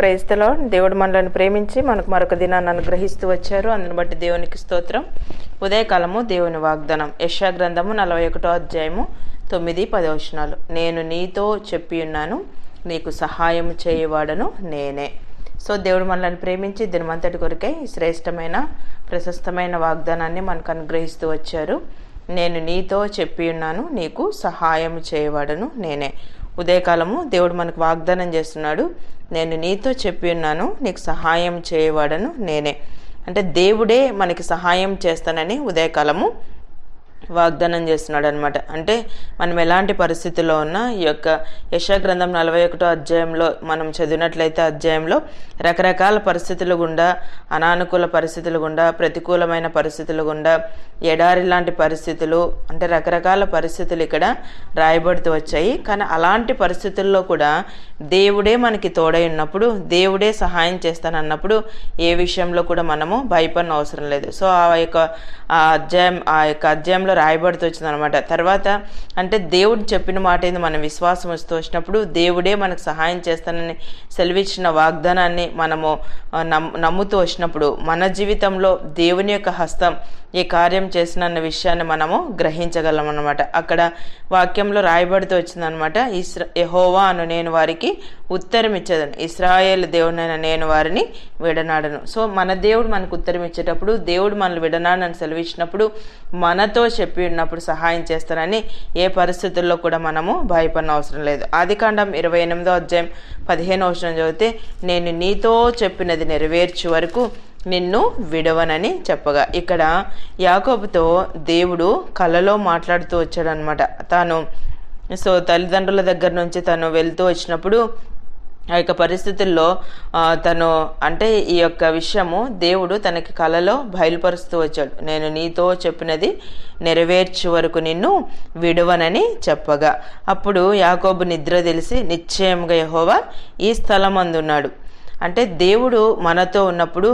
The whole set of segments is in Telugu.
Praise the lord. దేవుడు మనల్ని ప్రేమించి మనకు మరొక దినాన్ని అనుగ్రహిస్తూ వచ్చారు. అందుని బట్టి దేవునికి స్తోత్రం. ఉదయకాలము దేవుని వాగ్దానం. యెషయా గ్రంథము 41వ అధ్యాయము 9-10 వచనాలు. నేను నీతో చెప్పి ఉన్నాను, నీకు సహాయం చేయవాడను నేనే. సో దేవుడు మనల్ని ప్రేమించి దినమంతటి కొరకై శ్రేష్టమైన ప్రశస్తమైన వాగ్దానాన్ని మనకు అనుగ్రహిస్తూ వచ్చారు. నేను నీతో చెప్పి ఉన్నాను, నీకు సహాయం చేయవాడను నేనే. ఉదయకాలము దేవుడు మనకు వాగ్దానం చేస్తున్నాడు, నేను నీతో చెప్పి ఉన్నాను, నీకు సహాయం చేయవాడను నేనే. అంటే దేవుడే మనకి సహాయం చేస్తానని ఉదయకాలము వాగ్దానం చేస్తున్నాడు అనమాట. అంటే మనం ఎలాంటి పరిస్థితుల్లో ఉన్నా ఈ యొక్క యెషయా గ్రంథం 41వ అధ్యాయంలో మనం చదివినట్లయితే అధ్యాయంలో రకరకాల పరిస్థితులు గుండా, అనానుకూల పరిస్థితులు గుండా, ప్రతికూలమైన పరిస్థితులు గుండా, ఎడారి లాంటి పరిస్థితులు, అంటే రకరకాల పరిస్థితులు ఇక్కడ రాయబడుతూ వచ్చాయి. కానీ అలాంటి పరిస్థితుల్లో కూడా దేవుడే మనకి తోడై ఉన్నప్పుడు, దేవుడే సహాయం చేస్తానన్నప్పుడు ఏ విషయంలో కూడా మనము భయపడిన అవసరం లేదు. సో ఆ యొక్క అధ్యాయంలో రాయబడుతూ వచ్చింది అనమాట. తర్వాత అంటే దేవుడు చెప్పిన మాట ఏంది, మనం విశ్వాసం వస్తూ వచ్చినప్పుడు దేవుడే మనకు సహాయం చేస్తానని సెలవిచ్చిన వాగ్దానాన్ని మనము నమ్ముతూ వచ్చినప్పుడు మన జీవితంలో దేవుని యొక్క హస్తం ఈ కార్యం చేసిన విషయాన్ని మనము గ్రహించగలం అన్నమాట. అక్కడ వాక్యంలో రాయబడుతూ వచ్చిందనమాట, యెహోవా అను నేను వారికి ఉత్తరం ఇచ్చేదను, ఇశ్రాయేలు దేవుడైన నేను వారిని విడనాడను. సో మన దేవుడు మనకు ఉత్తరం ఇచ్చేటప్పుడు, దేవుడు మనల్ని విడనాడని సెలవిచ్చినప్పుడు, మనతో చెప్పి ఉన్నప్పుడు సహాయం చేస్తానని ఏ పరిస్థితుల్లో కూడా మనము భయపడిన అవసరం లేదు. ఆదికాండం 28వ అధ్యాయం 15వ వచనం చదివితే, నేను నీతో చెప్పినది నెరవేర్చే వరకు నిన్ను విడవనని చెప్పగా, ఇక్కడ యాకోబుతో దేవుడు కలలో మాట్లాడుతూ వచ్చాడనమాట. సో తల్లిదండ్రుల దగ్గర నుంచి తను వెళ్తూ వచ్చినప్పుడు ఆ యొక్క పరిస్థితుల్లో తను అంటే ఈ యొక్క విషయము దేవుడు తనకి కలలో బయలుపరుస్తూ వచ్చాడు. నేను నీతో చెప్పినది నెరవేర్చే వరకు నిన్ను విడవనని చెప్పగా, అప్పుడు యాకోబు నిద్ర తెలిసి నిశ్చయంగా యెహోవా ఈ స్థలమందున్నాడు. అంటే దేవుడు మనతో ఉన్నప్పుడు,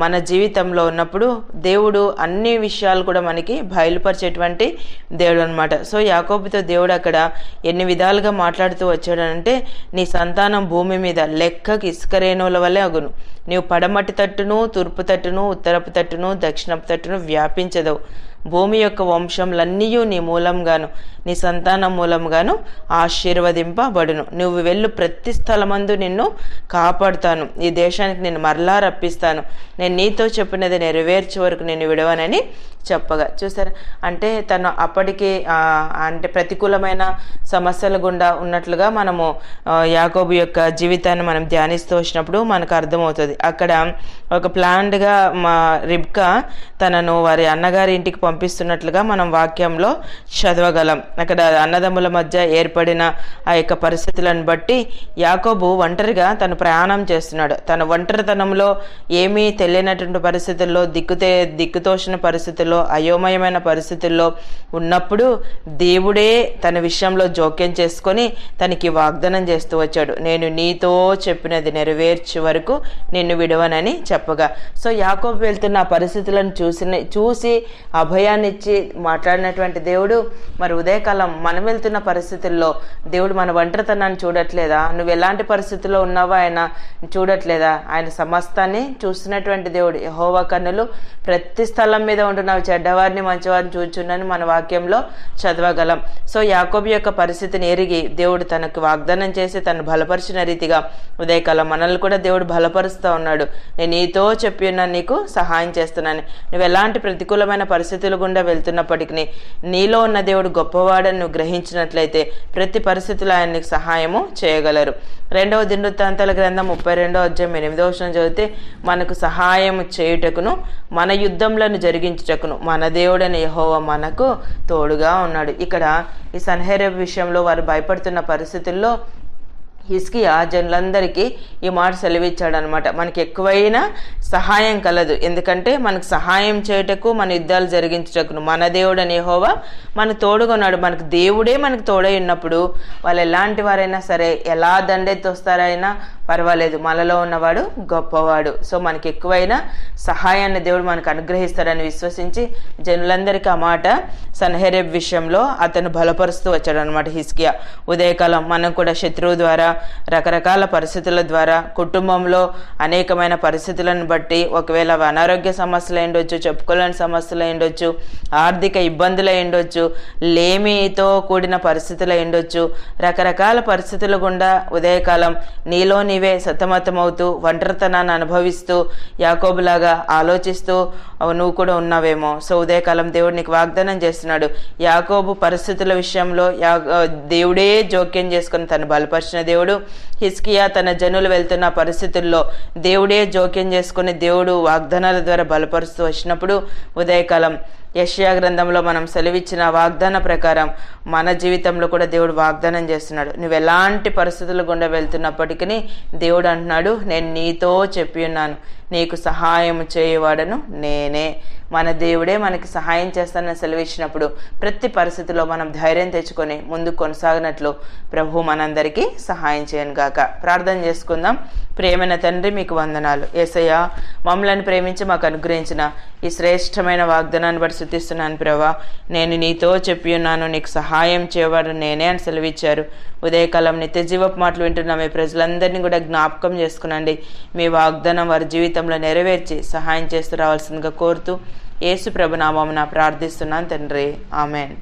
మన జీవితంలో ఉన్నప్పుడు దేవుడు అన్ని విషయాలు కూడా మనకి బయలుపరిచేటువంటి దేవుడు అనమాట. సో యాకోబుతో దేవుడు అక్కడ ఎన్ని విధాలుగా మాట్లాడుతూ వచ్చాడనంటే, నీ సంతానం భూమి మీద లెక్కకి ఇసుకరేణువుల వల్లే అగును, నీవు పడమటి తట్టును, తూర్పు తట్టును, ఉత్తరపు తట్టును, దక్షిణపు తట్టును వ్యాపించదవు. భూమి యొక్క వంశంలన్నీ నీ మూలంగాను, నీ సంతానం మూలంగాను ఆశీర్వదింపబడును. నువ్వు వెళ్ళు ప్రతి స్థలమందు నిన్ను కాపాడుతాను, ఈ దేశానికి నేను మరలా రప్పిస్తాను, నేను నీతో చెప్పినది నెరవేర్చే వరకు నేను విడవనని చెప్పగా. చూసారా, అంటే తను అప్పటికి అంటే ప్రతికూలమైన సమస్యల గుండా ఉన్నట్లుగా మనము యాకోబు యొక్క జీవితాన్ని మనం ధ్యానిస్తూ వచ్చినప్పుడు మనకు అర్థమవుతుంది. అక్కడ ఒక ప్లాన్డ్గా రిబ్కా తనను వారి అన్నగారి ఇంటికి పంపిస్తున్నట్లుగా మనం వాక్యంలో చదవగలం. అక్కడ అన్నదమ్ముల మధ్య ఏర్పడిన ఆ యొక్క పరిస్థితులను బట్టి యాకోబు ఒంటరిగా తను ప్రయాణం చేస్తున్నాడు. తన ఒంటరితనంలో ఏమీ తెలియనటువంటి పరిస్థితుల్లో, దిక్కుతోచిన పరిస్థితుల్లో, అయోమయమైన పరిస్థితుల్లో ఉన్నప్పుడు దేవుడే తన విషయంలో జోక్యం చేసుకొని తనకి వాగ్దానం చేస్తూ వచ్చాడు, నేను నీతో చెప్పినది నెరవేర్చే వరకు నిన్ను విడవనని చెప్పగా. సో యాకోబు వెళ్తున్న ఆ పరిస్థితులను చూసి అభయాన్ని ఇచ్చి మాట్లాడినటువంటి దేవుడు మరి ఉదయకాలం మనం వెళ్తున్న పరిస్థితుల్లో దేవుడు మన ఒంటరితనాన్ని చూడట్లేదా? నువ్వు ఎలాంటి పరిస్థితుల్లో ఉన్నావో ఆయన చూడట్లేదా? ఆయన సమస్తాన్ని చూస్తున్నటువంటి దేవుడు. యెహోవా కన్నులు ప్రతి స్థలం మీద ఉంటున్నావు, చెడ్డవారిని మంచివారిని చూచున్నని మన వాక్యంలో చదవగలం. సో యాకోబు యొక్క పరిస్థితిని ఎరిగి దేవుడు తనకు వాగ్దానం చేసి తను బలపరిచిన రీతిగా ఉదయకాలం మనల్ని కూడా దేవుడు బలపరుస్తూ ఉన్నాడు. నేను నీతో చెప్పి ఉన్నాను, నీకు సహాయం చేస్తున్నాను. నువ్వు ఎలాంటి ప్రతికూలమైన పరిస్థితులు గుండా వెళ్తున్నప్పటికీ నీలో ఉన్న దేవుడు గొప్పవాడని నువ్వు గ్రహించినట్లయితే ప్రతి పరిస్థితుల్లో ఆయన నీకు సహాయము చేయగలరు. 2వ దినవృత్తాంతాల గ్రంథం 32వ అధ్యాయం 8వ వచనం చదివితే, మనకు సహాయం చేయుటకును మన యుద్ధంలను జరిగించుటకును మన దేవుడైన యెహోవా మనకు తోడుగా ఉన్నాడు. ఇక్కడ ఈ సన్హెరీబు విషయంలో వారు భయపడుతున్న పరిస్థితుల్లో హిజ్కియా జనులందరికీ ఈ మాట సెలవిచ్చాడు అనమాట, మనకి ఎక్కువైన సహాయం కలదు, ఎందుకంటే మనకు సహాయం చేయుటకు మన యుద్ధాలు జరిగించుటకును మన దేవుడని యెహోవా మన తోడుగా ఉన్నాడు. మనకు దేవుడే మనకు తోడై ఉన్నప్పుడు వాళ్ళు ఎలాంటి వారైనా సరే, ఎలా దండెత్తి వస్తారైనా పర్వాలేదు, మనలో ఉన్నవాడు గొప్పవాడు. సో మనకి ఎక్కువైన సహాయాన్ని దేవుడు మనకు అనుగ్రహిస్తాడని విశ్వసించి జనులందరికీ ఆ మాట సన్హెరీబు విషయంలో అతను బలపరుస్తూ వచ్చాడు అనమాట హిజ్కియా. ఉదయకాలం మనం కూడా శత్రువు ద్వారా రకరకాల పరిస్థితుల ద్వారా, కుటుంబంలో అనేకమైన పరిస్థితులను బట్టి, ఒకవేళ అవి అనారోగ్య సమస్యలు ఉండొచ్చు, చెప్పుకోలేని సమస్యలు ఉండొచ్చు, ఆర్థిక ఇబ్బందులు ఉండొచ్చు, లేమితో కూడిన పరిస్థితులు ఉండొచ్చు, రకరకాల పరిస్థితుల గుండా ఉదయకాలం నీలో నీవే సతమతమవుతూ ఒంటరితనాన్ని అనుభవిస్తూ యాకోబులాగా ఆలోచిస్తూ నువ్వు కూడా ఉన్నావేమో. సో ఉదయకాలం దేవుడు నీకు వాగ్దానం చేస్తున్నాడు. యాకోబు పరిస్థితుల విషయంలో దేవుడే జోక్యం చేసుకుని తను బలపరిచిన దేవుడు. హిజ్కియా తన జనులు వెళ్తున్న పరిస్థితుల్లో దేవుడే జోక్యం చేసుకుని దేవుడు వాగ్దానాల ద్వారా బలపరుస్తూ వచ్చినప్పుడు ఉదయకాలం యెషయా గ్రంథంలో మనం సెలవిచ్చిన వాగ్దాన ప్రకారం మన జీవితంలో కూడా దేవుడు వాగ్దానం చేస్తున్నాడు. నువ్వు ఎలాంటి పరిస్థితుల గుండా వెళ్తున్నప్పటికీ దేవుడు అంటున్నాడు, నేను నీతో చెప్పి ఉన్నాను, నీకు సహాయం చేయవాడను నేనే. మన దేవుడే మనకి సహాయం చేస్తానని సెలవిచ్చినప్పుడు ప్రతి పరిస్థితిలో మనం ధైర్యం తెచ్చుకొని ముందుకు కొనసాగినట్లు ప్రభు మనందరికీ సహాయం చేయను గాక. ప్రార్థన చేసుకుందాం. ప్రియమైన తండ్రి, మీకు వందనాలు. యేసయ్యా, మమ్మల్ని ప్రేమించి మాకు అనుగ్రహించిన ఈ శ్రేష్టమైన వాగ్దానాన్ని బట్టి స్తుతిస్తున్నాను ప్రభా. నేను నీతో చెప్పి ఉన్నాను, నీకు సహాయం చేయవాడు నేనే అని సెలవిచ్చారు. ఉదయకాలం నిత్య జీవపు మాటలు వింటున్న మీ ప్రజలందరినీ కూడా జ్ఞాపకం చేసుకునండి. మీ వాగ్దానం వారి జీవితంలో నెరవేర్చి సహాయం చేస్తూ రావాల్సిందిగా కోరుతూ యేసు ప్రభు నామమున ప్రార్థిస్తున్నాను తండ్రి. ఆమెన్.